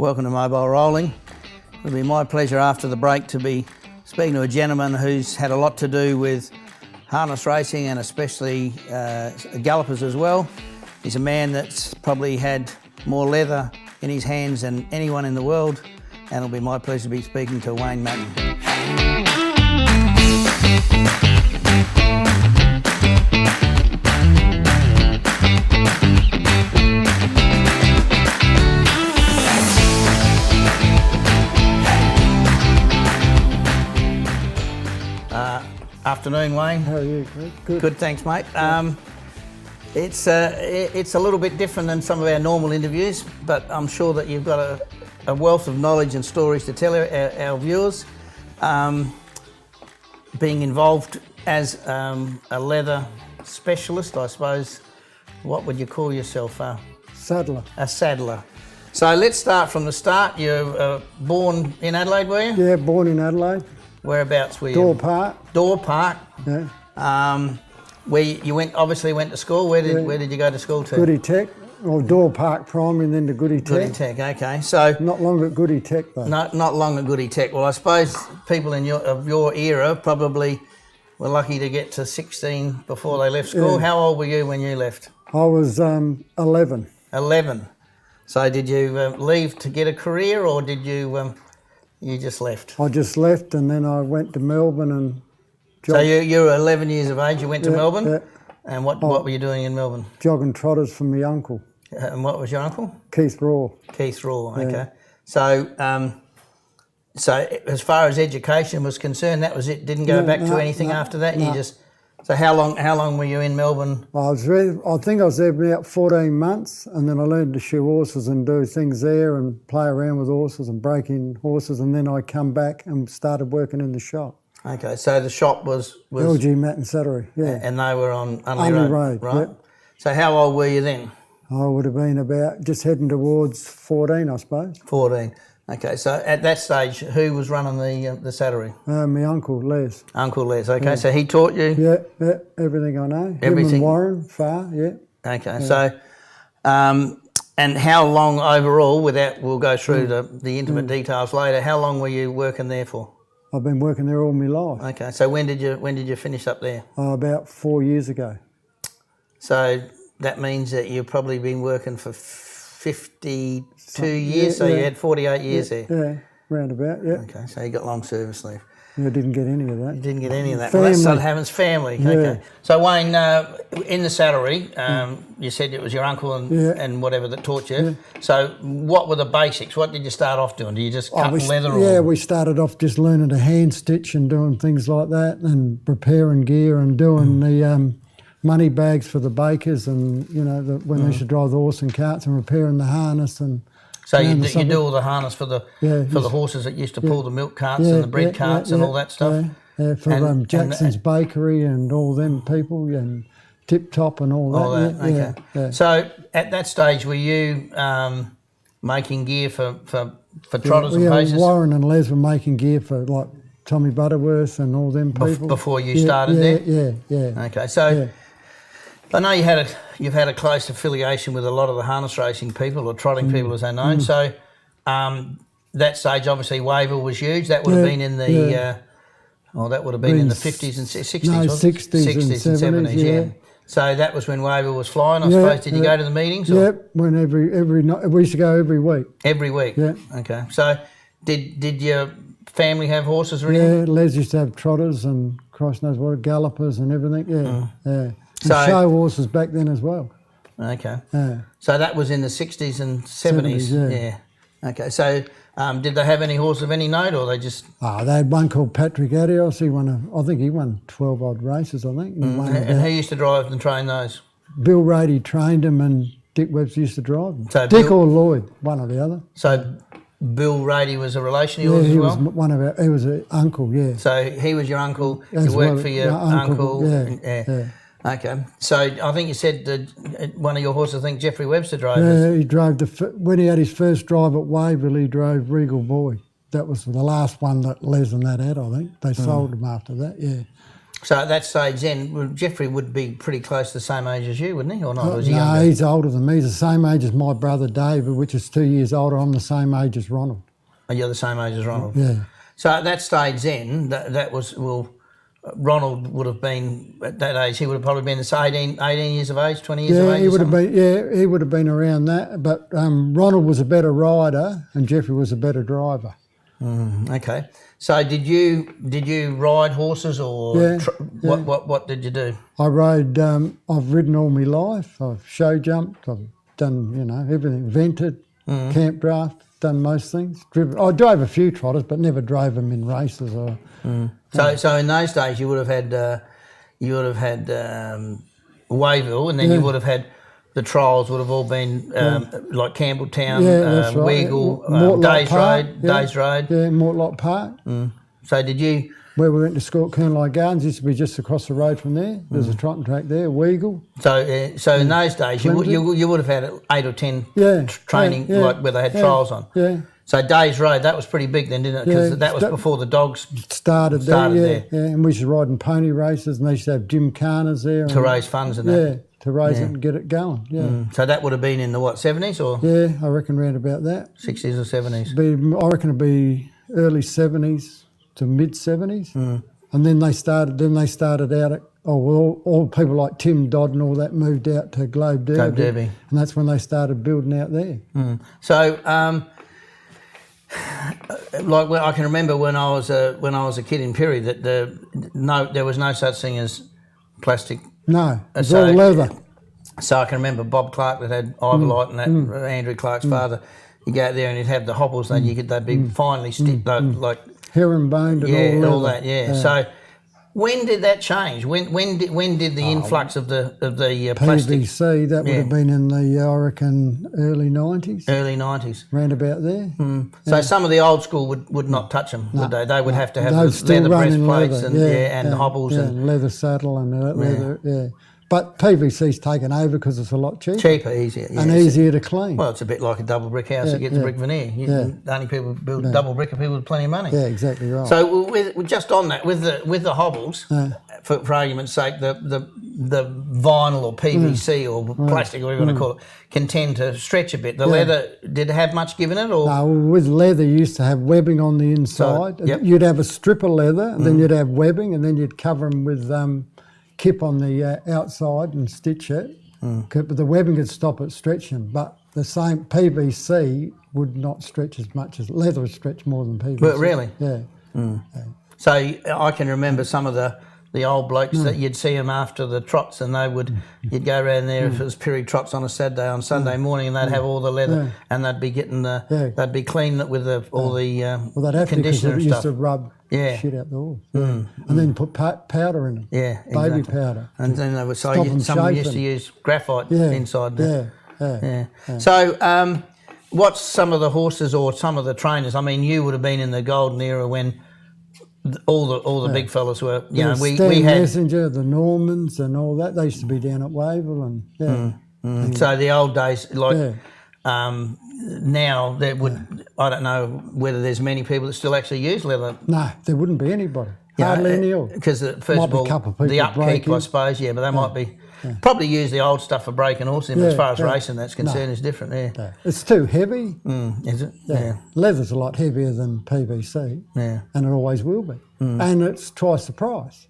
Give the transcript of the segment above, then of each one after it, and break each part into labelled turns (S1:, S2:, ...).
S1: Welcome to Mobile Rolling. It'll be my pleasure after the break to be speaking to a gentleman who's had a lot to do with harness racing and especially gallopers as well. He's a man that's probably had more leather in his hands than anyone in the world, and it'll be my pleasure to be speaking to Wayne Madden. Afternoon, Wayne.
S2: How are you? Good.
S1: Good, thanks, mate. It's a little bit different than some of our normal interviews, but I'm sure that you've got a wealth of knowledge and stories to tell our viewers. Being involved as a leather specialist, I suppose, what would you call yourself?
S2: Saddler.
S1: A saddler. So let's start from the start. You were born in Adelaide, were you?
S2: Yeah, born in Adelaide.
S1: Whereabouts were you?
S2: Door Park.
S1: Door Park.
S2: Yeah.
S1: Where you went to school. Where did you go to school to?
S2: Goody Tech, or Door Park Primary, and then to Goody Tech.
S1: Goody Tech. Okay. So
S2: not long at Goody Tech though.
S1: Not long at Goody Tech. Well, I suppose people of your era probably were lucky to get to 16 before they left school.
S2: Yeah.
S1: How old were you when you left?
S2: I was 11.
S1: 11. So did you leave to get a career, or did you you just left?
S2: I just left, and then I went to Melbourne and.
S1: So you were 11 years of age. You went to Melbourne.
S2: Yeah.
S1: And what were you doing in Melbourne?
S2: Jogging trotters from my uncle.
S1: And what was your uncle?
S2: Keith Raw.
S1: Keith Raw.
S2: Yeah.
S1: Okay. So so as far as education was concerned, that was it. Didn't go back to anything after that.
S2: No.
S1: You just. So how long were you in Melbourne?
S2: I think I was there about 14 months, and then I learned to shoe horses and do things there and play around with horses and break in horses, and then I come back and started working in the shop.
S1: Okay, so the shop was
S2: LG Madden Saddlery, yeah.
S1: And they were on
S2: Unley
S1: Road, right?
S2: Yep.
S1: So how old were you then?
S2: I would have been about just heading towards 14, I suppose.
S1: 14. Okay, so at that stage, who was running the saddlery?
S2: My uncle Les.
S1: Uncle Les. Okay,
S2: Yeah.
S1: so he taught you.
S2: Yeah, everything I know.
S1: Everything.
S2: Him and Warren, far, yeah.
S1: Okay,
S2: Yeah.
S1: so. And how long overall? We'll go through the intimate details later. How long were you working there for?
S2: I've been working there all my life.
S1: Okay, so when did you finish up there?
S2: About 4 years ago.
S1: So that means that you've probably been working for 52 years, so you had 48 years there.
S2: Yeah, round about, yeah.
S1: Okay, so you got long service leave.
S2: I didn't get any of that.
S1: You didn't get any of that.
S2: Family.
S1: Well, that's what happens, family.
S2: Yeah.
S1: Okay. So Wayne, in the saddlery, you said it was your uncle and whatever that taught you.
S2: Yeah.
S1: So what were the basics? What did you start off doing? Did you just cut leather?
S2: Yeah,
S1: or?
S2: we started off just learning to hand stitch and doing things like that, and preparing gear and doing the money bags for the bakers, and when they used to drive the horse and carts, and repairing the harness and.
S1: So you do all the harness for the horses that used to pull the milk carts and the bread carts and all that stuff?
S2: Yeah, for Jackson's Bakery and all them people, and Tip Top and all that.
S1: All that, okay.
S2: Yeah.
S1: So at that stage, were you making gear for trotters and paces?
S2: Warren and Les were making gear for like Tommy Butterworth and all them people.
S1: Before you started there?
S2: Yeah.
S1: Okay, so I know you've had a close affiliation with a lot of the harness racing people, or trotting people as they're known. So that stage, obviously, Wayville was huge. That would have been in the that would have been in the 50s and 60s.
S2: No,
S1: wasn't it?
S2: 60s and 70s. Yeah.
S1: So that was when Wayville was flying, I suppose. Did you go to the meetings? Or?
S2: Yep, when every night we used to go every week.
S1: Every week.
S2: Yeah.
S1: Okay. So did your family have horses or anything?
S2: Yeah, Les used to have trotters and Christ knows what, gallopers and everything. Yeah.
S1: So,
S2: and show horses back then as well.
S1: Okay.
S2: Yeah.
S1: So that was in the 60s and 70s.
S2: Yeah.
S1: Okay. So did they have any horses of any note, or they just?
S2: They had one called Patrick Adios. I think he won 12 odd races. I think.
S1: And who used to drive and train those?
S2: Bill Rady trained him, and Dick Webster used to drive them.
S1: So
S2: Dick or Lloyd, one or the other.
S1: So Bill Rady was a relation of yours as well?
S2: He was an uncle, yeah.
S1: So he was your uncle, you worked for your uncle.
S2: Yeah.
S1: Okay. So I think you said that one of your horses, I think Jeffrey Webster drove.
S2: Yeah, he drove when he had his first drive at Wayville, he drove Regal Boy. That was the last one that Les and that had, I think. They sold him after that, yeah.
S1: So at that stage then, Jeffrey would be pretty close to the same age as you, wouldn't he, or not? Or was he
S2: No,
S1: younger?
S2: he's older than me. He's the same age as my brother David, which is 2 years older. I'm the same age as Ronald.
S1: Oh, you're the same age as Ronald?
S2: Yeah.
S1: So at that stage then, that was, Ronald would have been, at that age, he would have probably been 18 years of age, 20 years of age
S2: he
S1: or
S2: would have
S1: something?
S2: been. Yeah, he would have been around that. But Ronald was a better rider, and Jeffrey was a better driver.
S1: Okay. So did you ride horses or what did you do?
S2: I rode. I've ridden all my life. I've show jumped. I've done everything. Vented, camp draft. Done most things. I drove a few trotters, but never drove them in races or.
S1: So in those days you would have had Wayville, and then you would have had the trials would have all been like Campbelltown,
S2: that's right.
S1: Weagle, Days Road.
S2: Yeah, Mortlock Park.
S1: So did you?
S2: Where we went to school at Kernley Gardens used to be just across the road from there. There's a trotting track there, Weagle.
S1: So in those days you would have had 8 or 10 training like where they had trials on.
S2: Yeah.
S1: So Days Road, that was pretty big then, didn't it? Because that was before the dogs
S2: started there. Yeah, and we used to ride in pony races, and they used to have gymkhanas there
S1: to raise funds and that.
S2: Yeah, to raise it and get it going. Yeah.
S1: So that would have been in the 70s or?
S2: Yeah, I reckon around about that.
S1: 60s or 70s.
S2: I reckon it'd be early 70s to mid 70s, and then they started out at. All people like Tim Dodd and all that moved out to Globe Derby. And that's when they started building out there.
S1: So, I can remember when I was a kid in Perry that there was no such thing as plastic.
S2: No, it's all leather.
S1: So I can remember Bob Clark that had Ivolite and that Andrew Clark's father. You go out there and he'd have the hopples, and they'd be finely sticked, like
S2: herringboned and
S1: all that. Yeah. So when did that change? When did the influx of the plastic?
S2: PVC, that would have been in the, I reckon, early 90s.
S1: Early 90s.
S2: Round about there.
S1: So some of the old school would not touch them, would they? They would have to have the
S2: leather
S1: breastplates and the hobbles
S2: and leather saddle and leather. Yeah. But PVC's taken over because it's a lot cheaper.
S1: Cheaper, easier. Yeah.
S2: And easier to clean.
S1: Well, it's a bit like a double brick house that gets brick veneer. The only people who build double brick are people with plenty of money.
S2: Yeah, exactly right.
S1: So just on that, with the hobbles, for argument's sake, the vinyl or PVC or plastic, or whatever you want to call it, can tend to stretch a bit. The leather, did it have much give in it? Or?
S2: No, with leather you used to have webbing on the inside.
S1: So,
S2: you'd have a strip of leather, and then you'd have webbing, and then you'd cover them with kip on the outside and stitch it. But the webbing could stop it stretching. But the same PVC would not stretch as much as leather would stretch more than PVC.
S1: But really?
S2: Yeah.
S1: So I can remember some of the old blokes that you'd see them after the trots, and you'd go around there if it was Piri trots on a Saturday, on Sunday morning, and they'd have all the leather, and they'd be getting they'd be cleaning it with all the
S2: well, they'd have
S1: conditioner
S2: to,
S1: and
S2: it used
S1: stuff.
S2: to rub shit out the horse. And then put powder in them.
S1: Yeah,
S2: baby
S1: exactly.
S2: powder.
S1: And then they would some used to use graphite inside there.
S2: Yeah.
S1: So what's some of the horses or some of the trainers? I mean, you would have been in the golden era when all the big fellas were, we had
S2: Messenger, the Normans and all that. They used to be down at Wayville and
S1: So the old days, now there would, I don't know whether there's many people that still actually use leather.
S2: No, there wouldn't be anybody. Hardly any.
S1: Because first of all, the upkeep, I suppose, but they might be probably use the old stuff for breaking horses. But as far as racing that's concerned, it's different. Yeah,
S2: it's too heavy.
S1: Is it?
S2: Yeah. Leather's a lot heavier than PVC.
S1: Yeah,
S2: and it always will be. And it's twice the price.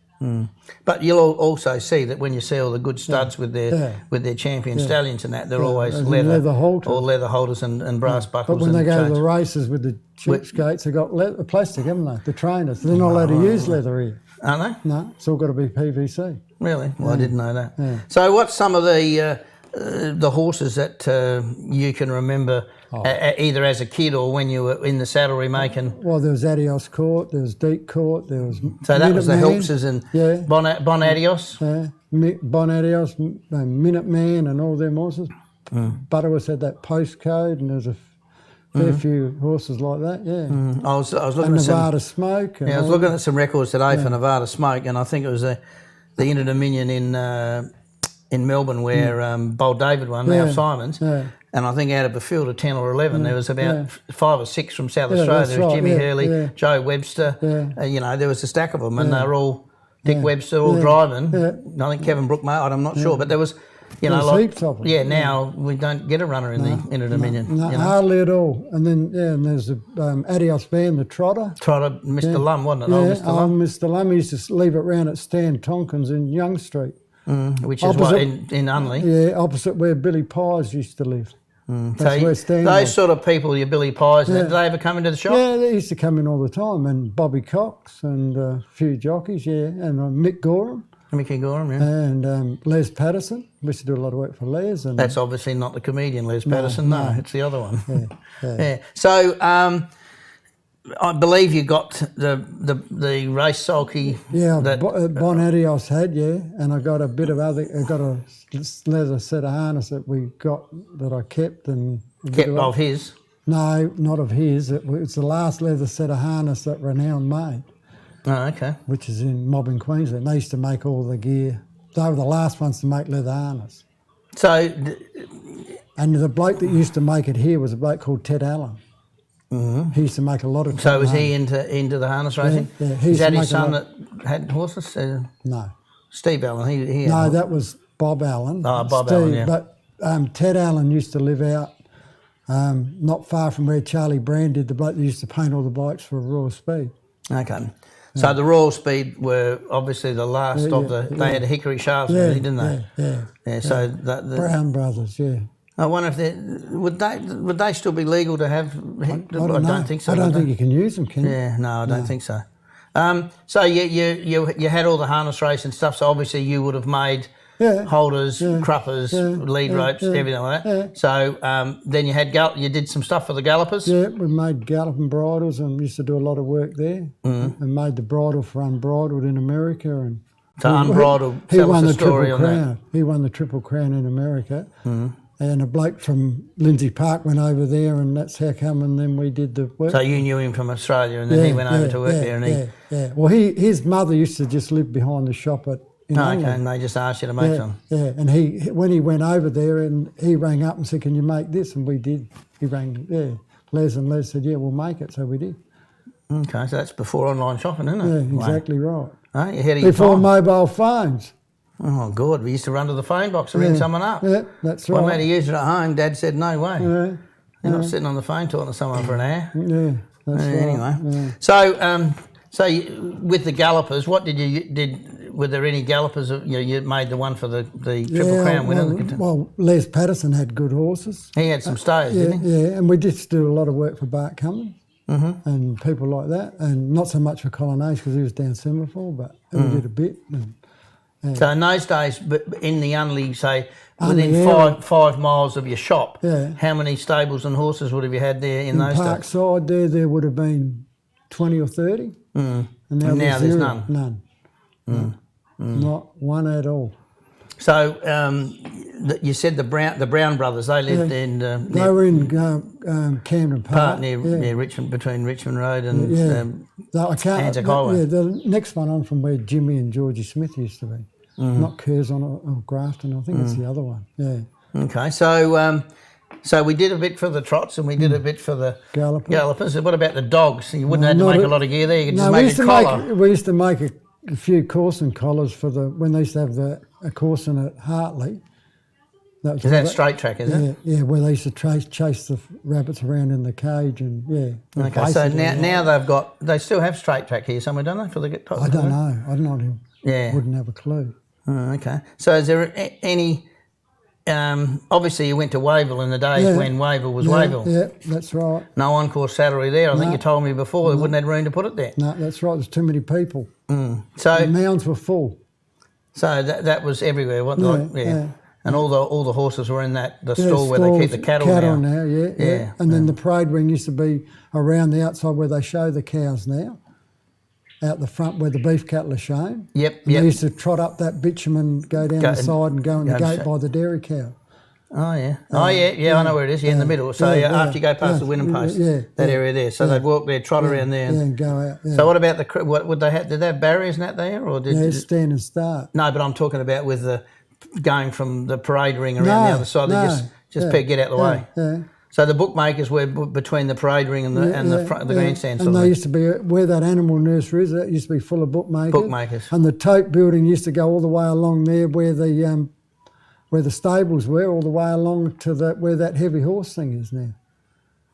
S1: But you'll also see that when you see all the good studs with their champion stallions and that, they're always leather halters. Or leather holders and brass buckles.
S2: But when they go to the races with the cheapskates, they've got plastic, haven't they? The trainers. They're not allowed to use leather here.
S1: Aren't they?
S2: No, it's all got to be PVC.
S1: Really? Well, I didn't know that. Yeah. So what's some of the horses that you can remember either as a kid or when you were in the saddlery making?
S2: Well, there was Adios Court, there was Deep Court, there was
S1: So that was the Helpses and Bon Adios?
S2: Yeah, Bon Adios, Minuteman and all them horses. Butterworth had that postcode and there was a fair few horses like that,
S1: I was looking
S2: at
S1: Nevada
S2: Smoke.
S1: I was looking at some records today for Nevada Smoke, and I think it was the Inter Dominion in Melbourne where Bold David won, now Simons. Yeah. And I think out of a field of 10 or 11, there was about 5 or 6 from South Australia. There was Jimmy Hurley, Joe Webster. There was a stack of them, and they were all Dick Webster all driving. I think Kevin Brookmare, I'm not sure, but there was,
S2: There's heaps of them.
S1: Yeah, now we don't get a runner in the Dominion.
S2: No, hardly at all. And then, and there's the Adios van, the trotter.
S1: Trotter, Mr. Lum, wasn't it?
S2: Yeah,
S1: Old Mr. Lum.
S2: Mr. Lum. He used to leave it round at Stan Tonkins in Young Street.
S1: Which is what, in Unley?
S2: Yeah, opposite where Billy Pies used to live. That's
S1: So
S2: where Stan
S1: those
S2: was.
S1: sort of people, your Billy Pies, did they ever come into the shop?
S2: Yeah, they used to come in all the time, and Bobby Cox and a few jockeys, and Mick Gorham.
S1: Mickey Gorham, yeah.
S2: And Les Patterson. We used to do a lot of work for Les. And
S1: That's obviously not the comedian Les Patterson, no, it's the other one.
S2: Yeah.
S1: So I believe you got the race sulky.
S2: Yeah, Bon Adios had, and I got a bit of other. I got a leather set of harness that I kept and
S1: kept of his.
S2: No, not of his. It's the last leather set of harness that Renown made.
S1: Oh, okay.
S2: Which is in Melbourne, Queensland. They used to make all the gear. They were the last ones to make leather harness.
S1: So,
S2: and the bloke that used to make it here was a bloke called Ted Allen. He used to make a lot of.
S1: So was he into the harness racing?
S2: Yeah.
S1: Is that his son that had horses?
S2: No.
S1: Steve Allen. He
S2: no, that was Bob Allen.
S1: Oh, Bob Allen. Yeah.
S2: But Ted Allen used to live out not far from where Charlie Brand did. The bloke that used to paint all the bikes for Royal Speed.
S1: Okay. So the Royal Speed were obviously the last of the. They had hickory shafts, really, didn't they?
S2: Yeah.
S1: So
S2: Brown Brothers,
S1: I wonder if would they still be legal to have? I don't think so.
S2: I don't think you can use them, can you?
S1: Yeah, no, I don't think so. So you had all the harness race and stuff. So obviously you would have made holders, cruppers, lead ropes, everything like that.
S2: Yeah.
S1: So then you had you did some stuff for the gallopers.
S2: Yeah, we made galloping bridles and used to do a lot of work there. And made the bridle for Unbridled in America. And
S1: so Unbridled,
S2: he won the
S1: story
S2: Triple
S1: on
S2: Crown.
S1: that.
S2: He won the Triple Crown in America. And a bloke from Lindsay Park went over there, and that's how come. And then we did the work.
S1: So you knew him from Australia, and then he went over to work there, and
S2: he. Well, his mother used to just live behind the shop at.
S1: And they just asked you to make some.
S2: Yeah, and when he went over there, and he rang up and said, "Can you make this?" And we did. He rang, Les, and Les said, "Yeah, we'll make it." So we did.
S1: Okay, so that's before online shopping, isn't it?
S2: Yeah, exactly right.
S1: You're ahead of your
S2: before
S1: time.
S2: mobile phones.
S1: Oh, God, we used to run to the phone box to ring someone up.
S2: Yeah, that's right.
S1: One lady used it at home. Dad said, no way.
S2: Yeah.
S1: You're not sitting on the phone talking to someone for an hour.
S2: Yeah, that's right.
S1: Anyway.
S2: Yeah.
S1: So with the gallopers, were there any gallopers? You made the one for the Triple Crown winner.
S2: Well, Les Patterson had good horses.
S1: He had some stays, didn't he?
S2: Yeah, and we did do a lot of work for Bart Cummings and people like that, and not so much for Colonnage because he was down Semaphore, but we did a bit.
S1: So in those days, but in the Unley, say, within 5 miles of your shop, how many stables and horses would have you had there in those days?
S2: Parkside there would have been 20 or 30. And now there's none. None. Not one at all.
S1: So you said the Brown brothers, they lived in...
S2: they were in Camden Park.
S1: Near Richmond, between Richmond Road and
S2: Anzac
S1: Highway.
S2: Yeah, the next one on from where Jimmy and Georgie Smith used to be. Not Curzon or Grafton, I think it's the other one. Yeah.
S1: Okay, so we did a bit for the trots and we did a bit for the gallopers. What about the dogs? You wouldn't have to make a lot of gear there. You could just make a collar.
S2: We used to make a few Corson collars for when they used to have a Corson at Hartley.
S1: Is that straight track, is it?
S2: Yeah, where they used to chase the rabbits around in the cage and
S1: Okay, so now they still have straight track here somewhere, don't they? For the
S2: I don't know. I'm not him.
S1: Yeah.
S2: Wouldn't have a clue.
S1: Oh, okay. So is there any... obviously you went to Wayville in the days when Wayville was Wayville.
S2: Yeah, that's right.
S1: No on-course saddlery there. I think you told me before they wouldn't have room to put it there.
S2: No, that's right. There's too many people.
S1: So
S2: the mounds were full.
S1: So that was everywhere, wasn't it? Yeah. And all the horses were in the stall where they keep the cattle now.
S2: Yeah. And then the parade ring used to be around the outside where they show the cows now. Out the front where the beef cattle are shown.
S1: Yep.
S2: They used to trot up that bitumen, go down the side and go in the gate by the dairy cow.
S1: Oh, yeah. I know where it is, in the middle. So after you go past the winning post, that area there. So they'd walk there, trot around there.
S2: And go out. Yeah.
S1: So what about what would they have? Did they have barriers and that there? Or did
S2: stand and start.
S1: No, but I'm talking about with the going from the parade ring around the other side. They just get out of the way.
S2: Yeah.
S1: So the bookmakers were between the parade ring and the grandstand.
S2: And they used to be where that animal nursery is. That used to be full of bookmakers.
S1: Bookmakers.
S2: And the tote building used to go all the way along there, where the stables were, all the way along to where that heavy horse thing is now.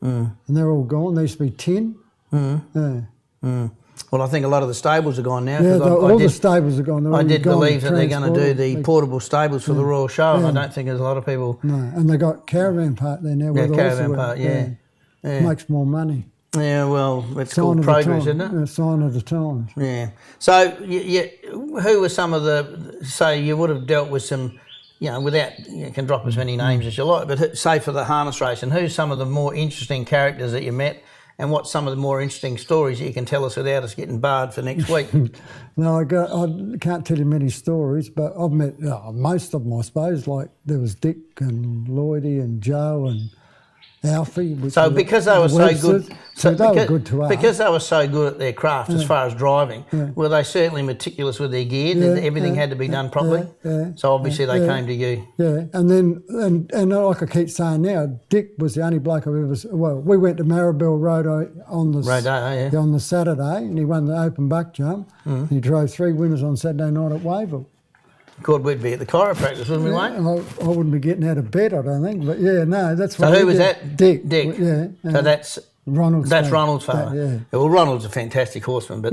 S2: And they're all gone. There used to be tin.
S1: Well, I think a lot of the stables are gone now.
S2: Yeah, the stables are gone.
S1: I did believe that they're going to do the portable stables for the Royal Show, and I don't think there's a lot of people.
S2: No, and they got caravan park there now.
S1: Yeah, caravan park. Yeah.
S2: Makes more money.
S1: Yeah, well, it's called progress, isn't it?
S2: A sign of the times.
S1: Yeah. So, who were some of the? Say you would have dealt with some. Without you can drop as many names as you like, but say for the harness racing, who's some of the more interesting characters that you met? And what's some of the more interesting stories that you can tell us without us getting barred for next week?
S2: No, I can't tell you many stories, but I've met most of them, I suppose. Like there was Dick and Lloydie and Joe and Alfie.
S1: So because they were so good,
S2: they were good to us.
S1: Because they were so good at their craft as far as driving, were they certainly meticulous with their gear? Everything had to be done properly. So obviously they came to you.
S2: Yeah, and then and like I keep saying now, Dick was the only bloke I've ever. Well, we went to Maribel Road on the Saturday, and he won the open buck jump. He drove 3 winners on Saturday night at Wayville.
S1: God, we'd be at the chiropractors, wouldn't we, Wayne?
S2: I wouldn't be getting out of bed, I don't think. But that's
S1: so
S2: what.
S1: So who was that?
S2: Dick.
S1: Yeah. So that's
S2: Ronald's.
S1: That's Ronald's father.
S2: Yeah.
S1: Well, Ronald's a fantastic horseman, but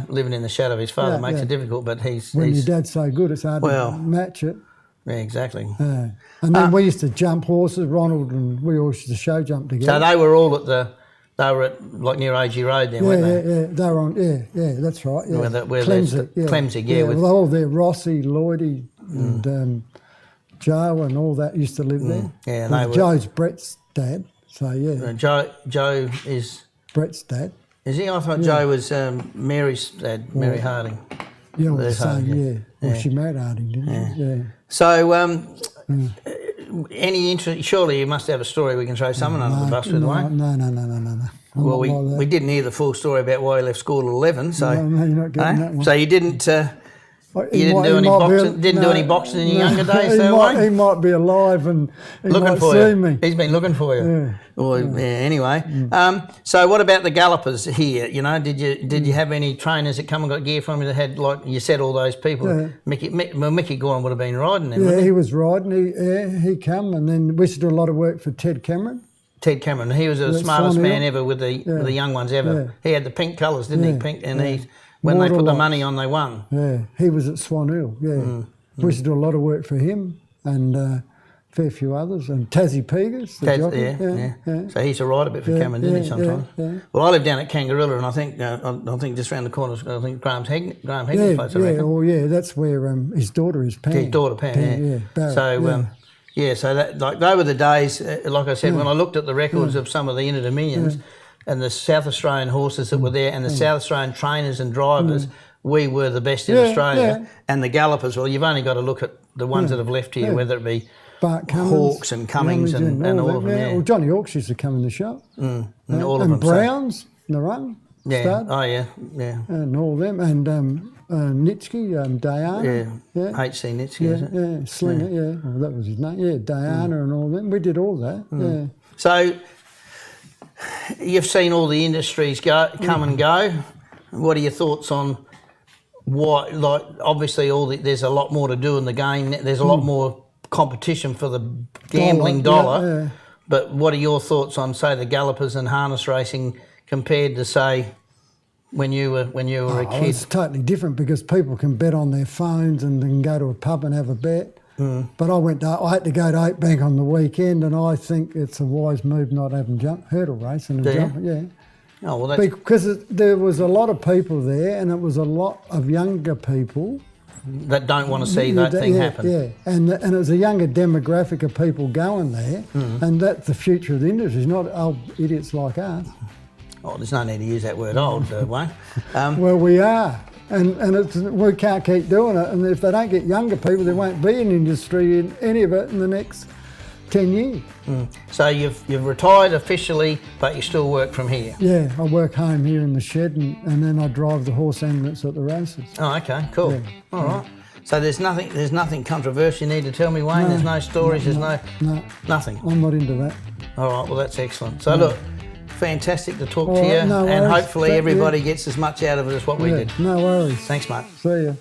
S1: living in the shadow of his father makes it difficult. But
S2: when your dad's so good, it's hard to match it.
S1: Yeah, exactly.
S2: And then we used to jump horses. Ronald and we all used to show jump together.
S1: So they were all at like near AG Road then, weren't they?
S2: Yeah, they were on. Yeah, that's right. Yeah.
S1: Where Clemsig,
S2: yeah. With all there, Rossi, Lloydie, and Joe, and all that used to live there.
S1: Yeah, and they were.
S2: Joe's Brett's dad. So
S1: Joe is
S2: Brett's dad.
S1: Is he? I thought Joe was Mary's dad, Mary Harding.
S2: Yeah, well, Well, she married Harding, didn't she? Yeah.
S1: So, any interest? Surely you must have a story we can throw someone under the bus with, Wayne.
S2: No.
S1: Well, we didn't hear the full story about why he left school at 11. So,
S2: no, you're not getting that one.
S1: So you didn't. You didn't do any boxing. Didn't do any boxing in your younger days, Wayne?
S2: He might be alive and he
S1: looking
S2: might
S1: for
S2: see
S1: you.
S2: me.
S1: He's been looking for you.
S2: Yeah.
S1: Well, anyway, so what about the gallopers here? Did you have any trainers that come and got gear from you that had, like you said, all those people?
S2: Yeah.
S1: Mickey Gorham would have been riding them.
S2: Yeah, he was riding. He come, and then we used to do a lot of work for Ted Cameron.
S1: Ted Cameron, he was the smartest man ever with the young ones ever. Yeah. He had the pink colours, didn't he? Pink, and when they put the money on, they won.
S2: Yeah, he was at Swan Hill. Yeah, we used to do a lot of work for him and a fair few others, and Tassie Pegas, the jockey.
S1: So he used to ride a bit for Cameron, didn't he? Sometimes. Yeah. Well, I live down at Kangarilla, and I think just round the corner, I think Graham Hegney's place. I reckon.
S2: Oh yeah, that's where his daughter is. Pam.
S1: His daughter Pam.
S2: Barrett,
S1: so. So that they were the days. Like I said, when I looked at the records of some of the Inter Dominions and the South Australian horses that were there, and the South Australian trainers and drivers, we were the best in Australia. Yeah. And the gallopers, well, you've only got to look at the ones that have left here, whether it be
S2: Bart Cummings,
S1: Hawks and Cummings and all of them. Yeah.
S2: Well, Johnny Hawks used to come in the shop.
S1: And all of them.
S2: Browns in the run.
S1: Yeah.
S2: Stud.
S1: Oh yeah.
S2: And all of them, and Nitsky, Diana.
S1: Yeah. HC Nitsky. Is it?
S2: Yeah. Slinger. Yeah. Well, that was his name. Yeah. Diana and all them. We did all that. Yeah.
S1: So you've seen all the industries come and go. What are your thoughts on what? Like, obviously, there's a lot more to do in the game. There's a lot more competition for the gambling dollar.
S2: Yeah.
S1: But what are your thoughts on, say, the gallopers and harness racing compared to, say, when you were a kid?
S2: It's totally different because people can bet on their phones and then go to a pub and have a bet. But I had to go to Oak Bank on the weekend, and I think it's a wise move not having hurdle racing and jumping. Yeah.
S1: Oh, well, that's...
S2: Because there was a lot of people there, and it was a lot of younger people
S1: that don't want to see that thing happen.
S2: Yeah, and it was a younger demographic of people going there, and that's the future of the industry. It's not old idiots like us.
S1: Oh, there's no need to use that word old, Wayne.
S2: Well, we are. And we can't keep doing it. And if they don't get younger people, there won't be an industry in any of it in the next 10 years.
S1: So you've retired officially, but you still work from here?
S2: Yeah, I work home here in the shed, and then I drive the horse ambulance at the races.
S1: Oh, okay, cool. Yeah. All right. So there's nothing controversial you need to tell me, Wayne? There's no stories, there's no nothing?
S2: I'm not into that.
S1: All right, well, that's excellent. So, look, fantastic to talk to
S2: All right,
S1: you,
S2: no
S1: and
S2: worries.
S1: hopefully
S2: Thank you.
S1: everybody gets as much out of it as what we did.
S2: No worries.
S1: Thanks, mate.
S2: See you.